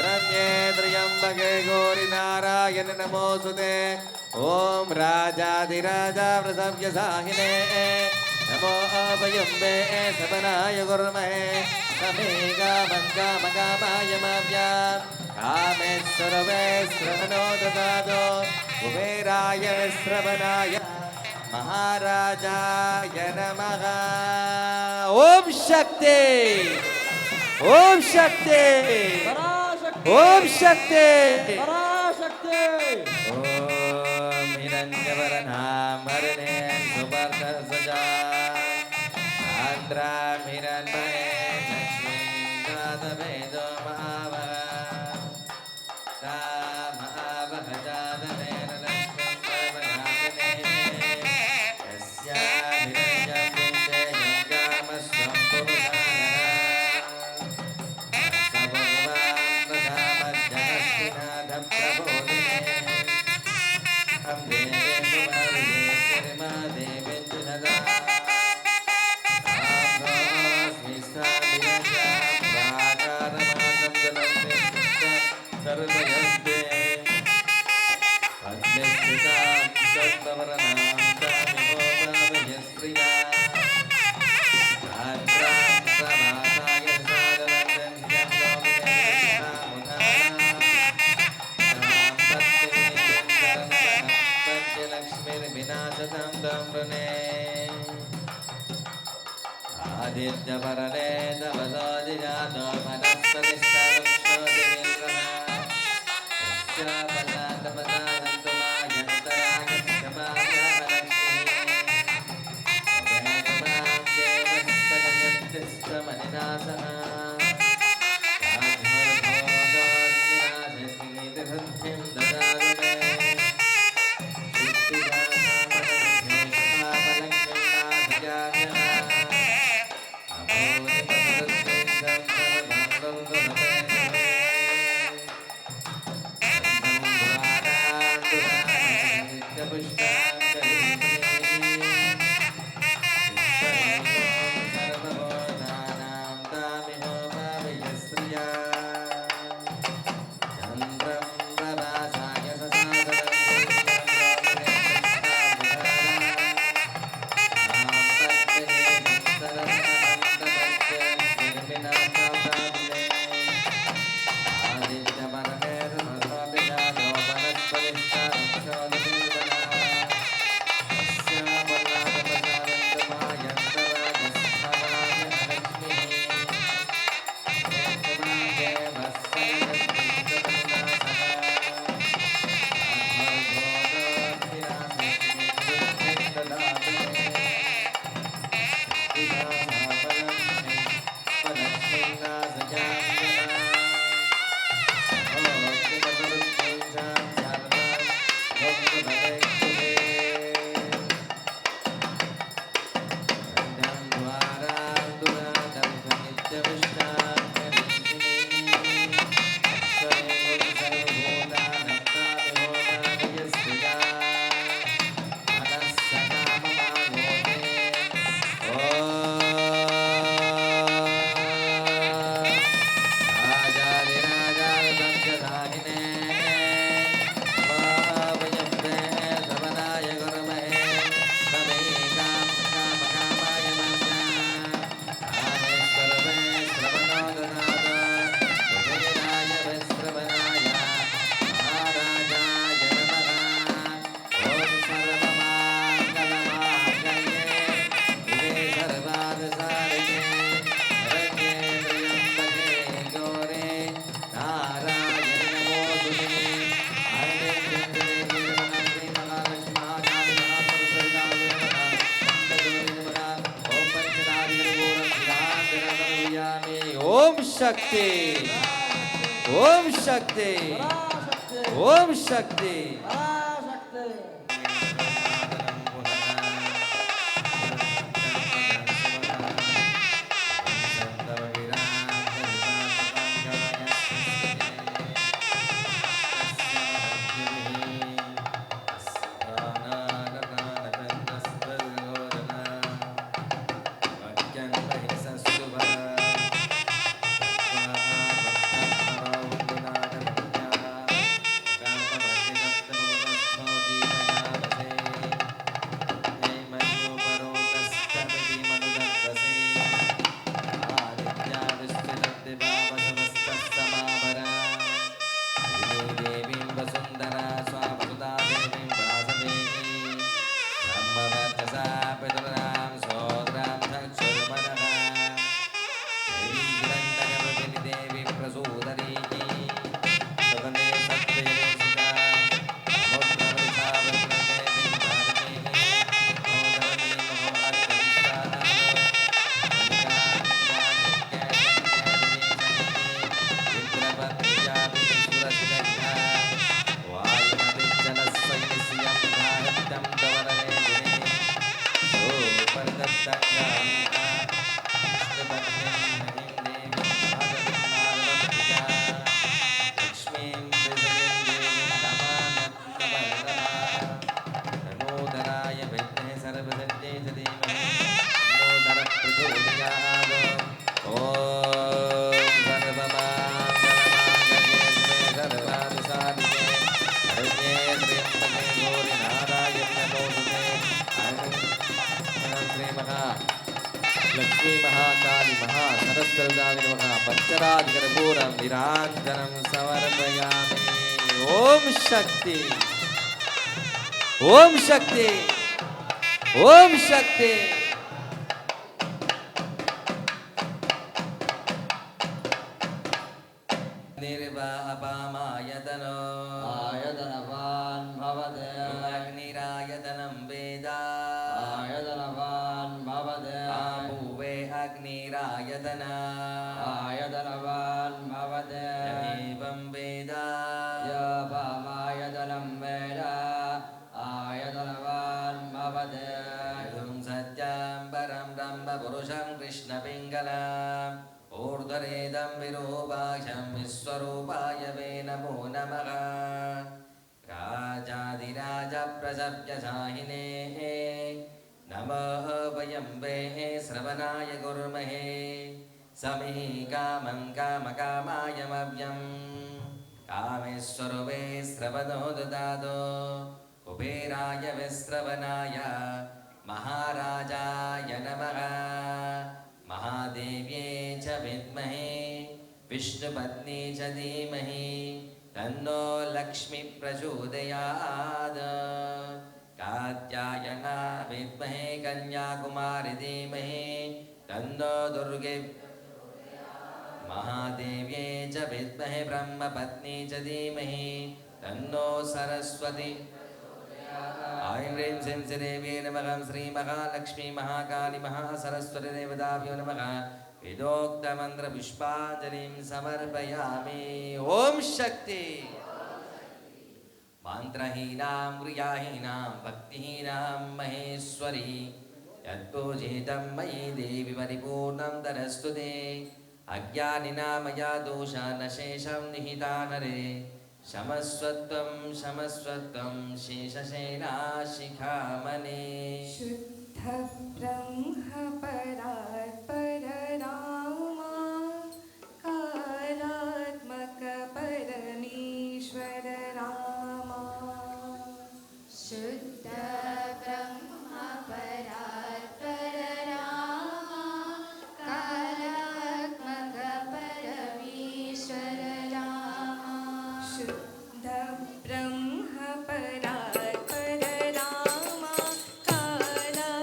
रण्ये त्र्यम्बके गौरि नारायण नमोऽस्तुते ॐ राजाधिराजा वृषभ्यसाहिने नमो अभयम्बे सपनाय गुर्महे समेकामङ्कामकामाय माव्याम् कामेश्वरवे श्रवणो ददातो कुबेराय श्रवणाय महाराजाय नमः ओम शक्ति ओम शक्ति पराशक्ति ओम शक्ति पराशक्ति ओम हिरण्यवर्णां हरिणेन सुवर्णसजा आन्द्रां हिरण्मयेन लक्ष्मीं जातवेदो महावः महावः जातवेन लक्ष्मीं प्रभयामिने यस्यां हिरण्यं विन्देयं कामस्वं पुरुषानः सभगवान् प्रधामज्जनस्तिनाथं प्रबोधिने हम देवे देवेन्द्र नदा सर्वयस्ते अन्यस्थितां सत्पवरणां तामिहोभावयस्त्रिया आन्द्रां समासाय सादरं लक्ष्मीर्विनाशतं दम्रणे आदित्यपरणे तपसोऽधिजातो मनस्पतिष्ठवृक्षोऽधिनिन्द्रः ओम शक्ति ओम शक्ति ओम शक्ति लक्ष्मी महाकाली महासरस्वती पंचराजकर्पूरं निराञ्जनं समर्पयामि। ओम शक्ति ओम शक्ति ओम शक्ति। निर्वापमायतनो आयतनवान् भवते अग्निरायतनं वेद आयतनवान् भवते आपूवे अग्निरायतन आयतनवान् भवते एवं वेद यपमायतनं वेद आयतनवान् भवते इदं सत्यं परं ब्रह्म पुरुषं कृष्णपिङ्गलम् ऊर्ध्वरेदं विरूपाक्षं विश्वरूपाय वे नमो नमः। राजाधिराजप्रसव्यसाहिने नमः वयं वे श्रवणाय कुर्महे समिः कामं कामकामायमव्यं कामेश्वरो वे श्रवणो ददातु कुबेराय विश्रवणाय महाराजाय नमः। महादेव्ये च विद्महे विष्णुपत्नी च धीमहि तन्नो लक्ष्मी प्रचोदयात्। कात्यायना विद्महे कन्याकुमारी धीमहि तन्नो दुर्गे। महादेव्ये च विद्महे ब्रह्मपत्नी च धीमहि तन्नो सरस्वती। ऐं ह्रीं श्रीं श्रीदेव्यै नमः। श्री महालक्ष्मी महाकाली महासरस्वती देवताभ्यो नमः। वेदोक्तमन्त्रपुष्पाञ्जलिं समर्पयामि। ओम शक्ति। मन्त्रहीनां क्रियाहीनां भक्तिहीनां महेश्वरी यत्पूजितं मयि देवि परिपूर्णं तदस्तु ते। अज्ञानिना मया दोषानशेषं निहितानरे क्षमस्वत्वं क्षमस्वत्वं शेषशेनाशिखामणे। शुद्ध ब्रह्म परात्पर रामा कालात्मक परमेश्वर रामा। शुद्ध ब्रह्म परात्पर रामा कालात्मक परमेश्वर रामा। शुद्ध ब्रह्म परात्पर रामा कालात्मक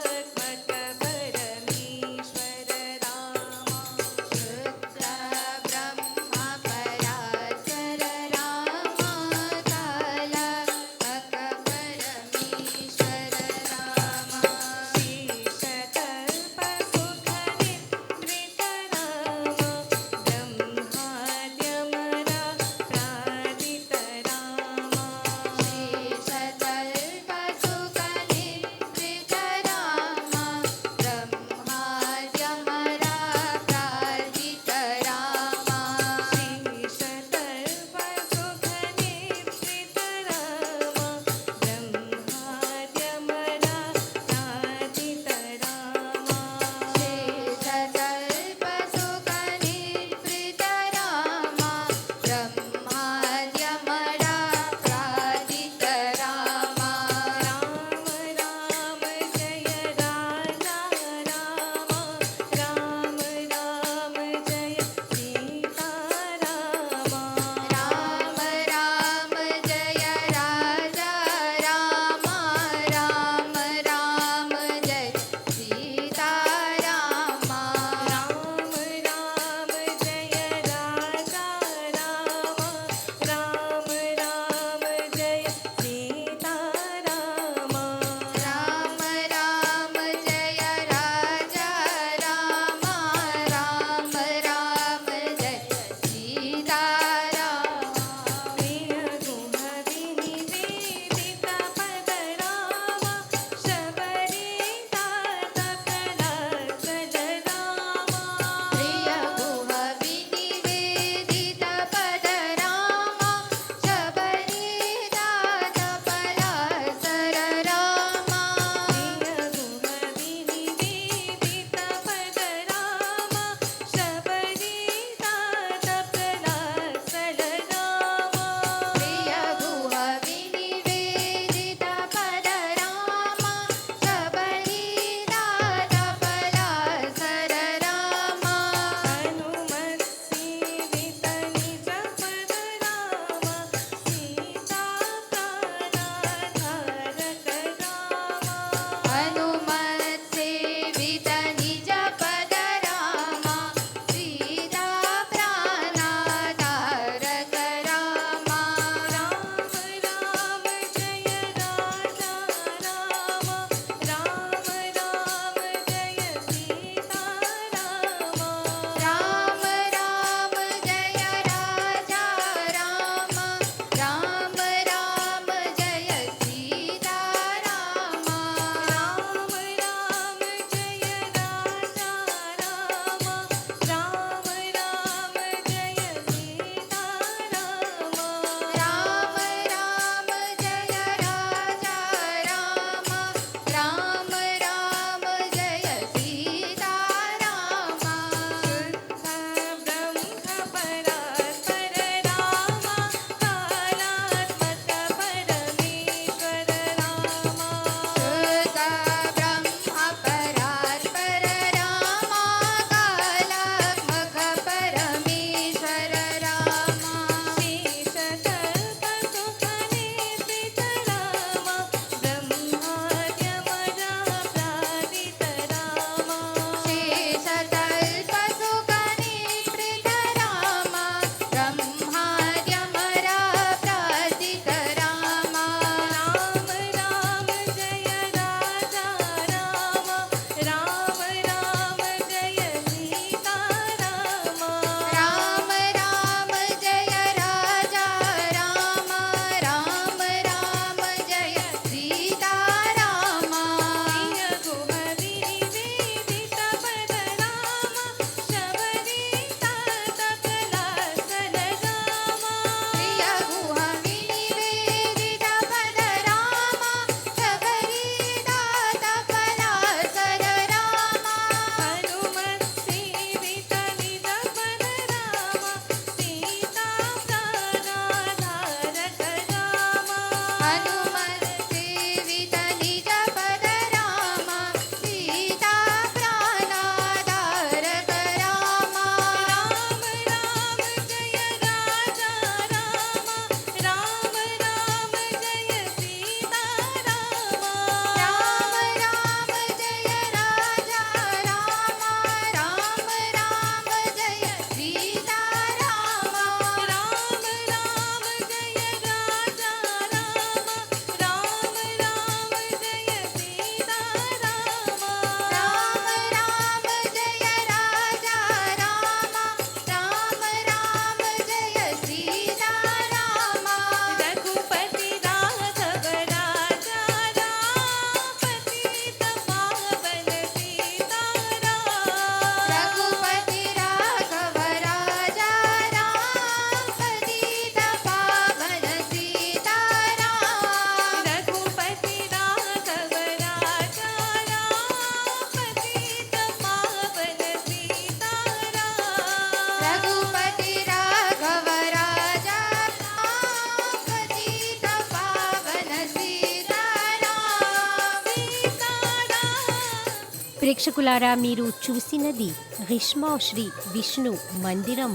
ప్రేక్షకులారా, మీరు చూసినది గ్రీష్మ శ్రీ విష్ణు మందిరం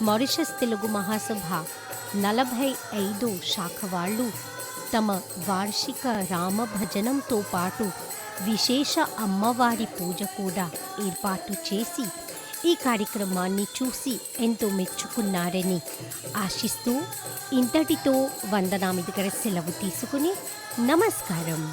మారిషస్ తెలుగు మహాసభ 45 శాఖ వాళ్ళు తమ వార్షిక రామ భజనంతో పాటు విశేష అమ్మవారి పూజ కూడా ఏర్పాటు చేసి ఈ కార్యక్రమాన్ని చూసి ఎంతో మెచ్చుకున్నారని ఆశిస్తూ ఇంతటితో వందనామి దగ్గర సెలవు తీసుకుని నమస్కారం.